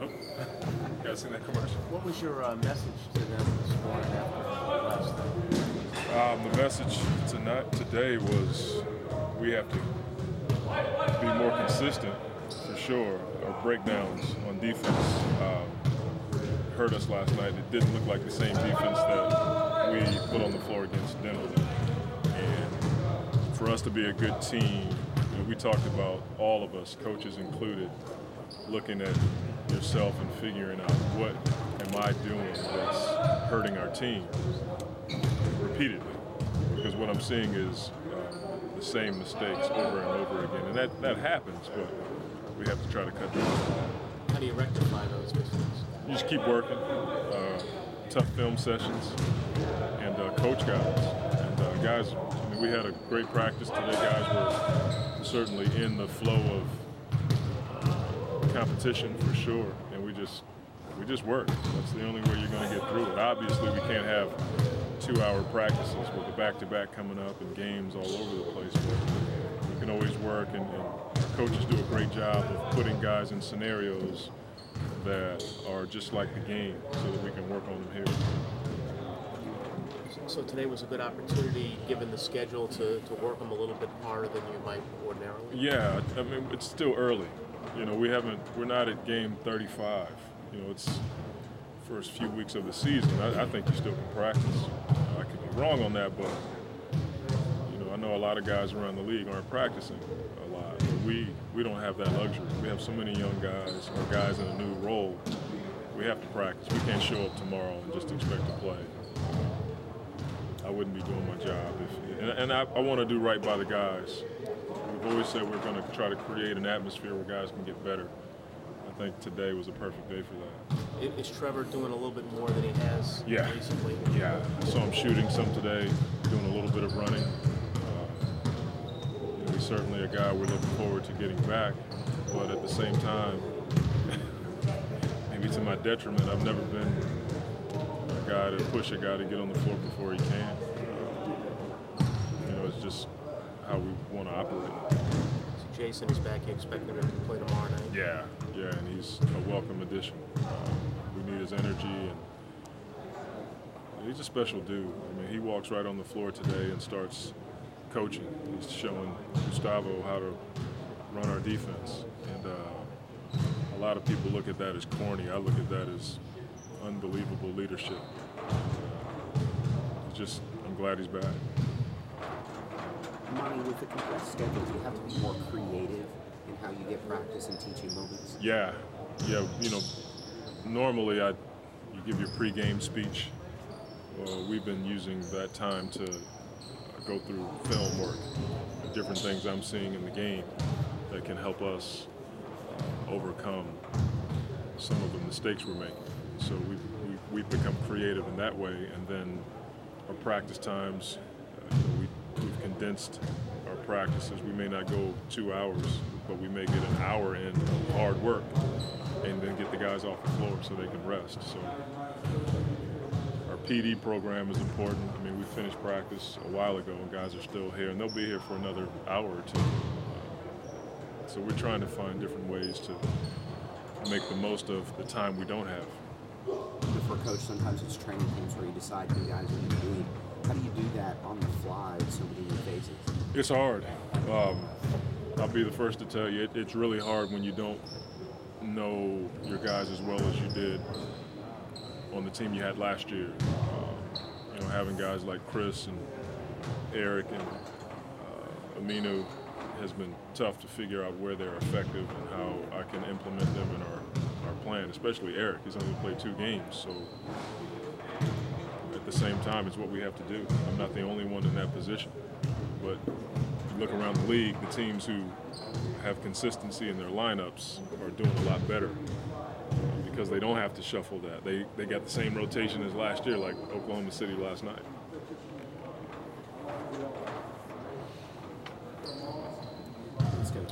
Oh, guys seen that commercial? What was your message to them this morning after last night? The message today was we have to be more consistent for sure. Our breakdowns on defense hurt us last night. It didn't look like the same defense that we put on the floor against Denver. And for us to be a good team, we talked about all of us, coaches included, looking at yourself and figuring out what am I doing that's hurting our team repeatedly. Because what I'm seeing is the same mistakes over and over again. And that happens, but we have to try to cut through that. How do you rectify those mistakes? You just keep working, tough film sessions, and coach guys. And guys, we had a great practice today. Guys were certainly in the flow of competition for sure, and we just work. That's the only way you're going to get through it. Obviously, we can't have 2-hour practices with the back-to-back coming up and games all over the place, but we can always work, and our coaches do a great job of putting guys in scenarios that are just like the game so that we can work on them here. So today was a good opportunity, given the schedule, to work them a little bit harder than you might ordinarily? Yeah, I mean, it's still early. We're not at game 35. It's first few weeks of the season. I think you still can practice. I could be wrong on that, but I know a lot of guys around the league aren't practicing a lot. But we don't have that luxury. We have so many young guys or guys in a new role. We have to practice. We can't show up tomorrow and just expect to play. I wouldn't be doing my job and I want to do right by the guys. We've always said we're going to try to create an atmosphere where guys can get better. I think today was a perfect day for that. Is Trevor doing a little bit more than he has recently? Yeah. I saw him shooting some today, doing a little bit of running. He's certainly a guy we're looking forward to getting back, but at the same time, maybe to my detriment, I've never been a guy to push a guy to get on the floor before he can. It's just how we want to operate. So Jason is back. You expect him to play tomorrow night? Yeah, and he's a welcome addition. We need his energy, and he's a special dude. I mean, he walks right on the floor today and starts coaching. He's showing Gustavo how to run our defense, and a lot of people look at that as corny. I look at that as unbelievable leadership. I'm glad he's back. Monty, with the compressed schedule, do you have to be more creative in how you get practice and teaching moments? Yeah. Normally you give your pregame speech. We've been using that time to go through film work, different things I'm seeing in the game that can help us overcome some of the mistakes we're making. So we've become creative in that way, and then our practice times, we've condensed our practices. We may not go 2 hours, but we may get an hour in of hard work and then get the guys off the floor so they can rest. So our PD program is important. I mean, we finished practice a while ago and guys are still here, and they'll be here for another hour or two. So we're trying to find different ways to make the most of the time we don't have. For a coach, sometimes it's training camps where you decide who guys are going to be. How do you do that on the fly with so many new faces? It's hard. I'll be the first to tell you, it's really hard when you don't know your guys as well as you did on the team you had last year. Having guys like Chris and Eric and Aminu has been tough to figure out where they're effective and how I can implement them in our plan, especially Eric. He's only played 2 games, so at the same time, it's what we have to do. I'm not the only one in that position, but if you look around the league, the teams who have consistency in their lineups are doing a lot better because they don't have to shuffle that. They got the same rotation as last year, like Oklahoma City last night. Let's go.